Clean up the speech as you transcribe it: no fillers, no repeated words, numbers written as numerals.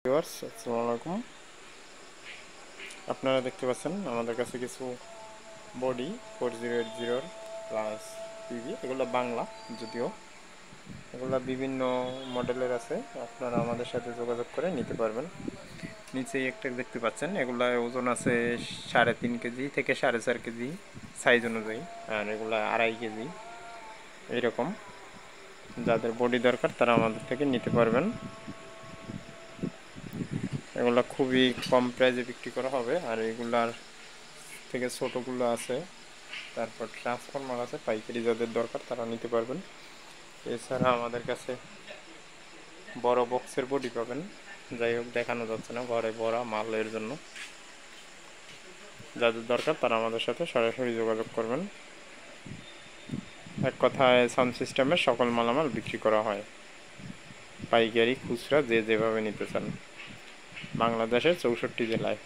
Viewers আসসালামু আলাইকুম। আপনারা দেখতে পাচ্ছেন আমাদের কাছে কিছু বডি 4080 প্লাস পিভি, এগুলো বাংলা, যদিও এগুলো বিভিন্ন মডেলের আছে। আপনারা আমাদের সাথে যোগাযোগ করে নিতে পারবেন। নিচেই একটা দেখতে পাচ্ছেন, এগুলা ওজন আছে 3.5 কেজি থেকে 4.5 কেজি সাইজ অনুযায়ী, আর এগুলা 2.5 কেজি এরকম। যাদের বডি দরকার তারা আমাদের থেকে নিতে পারবেন। এগুলা খুবই কম প্রাইসে বিক্রি করা হবে। আর এগুলার থেকে ছোটোগুলো আছে, তারপর ট্রান্সফরমার আছে, পাইকারি যাদের দরকার তারা নিতে পারবেন। এছাড়া আমাদের কাছে বড় বক্সের বডি পাবেন, যাই হোক দেখানো যাচ্ছে না, ঘরে ভরা মালের জন্য। যাদের দরকার তারা আমাদের সাথে সরাসরি যোগাযোগ করবেন। এক কথায় সাউন্ড সিস্টেমের সকল মালামাল বিক্রি করা হয়, পাইকারি খুচরা যে যেভাবে নিতে চান, বাংলাদেশের 64 জেলায়।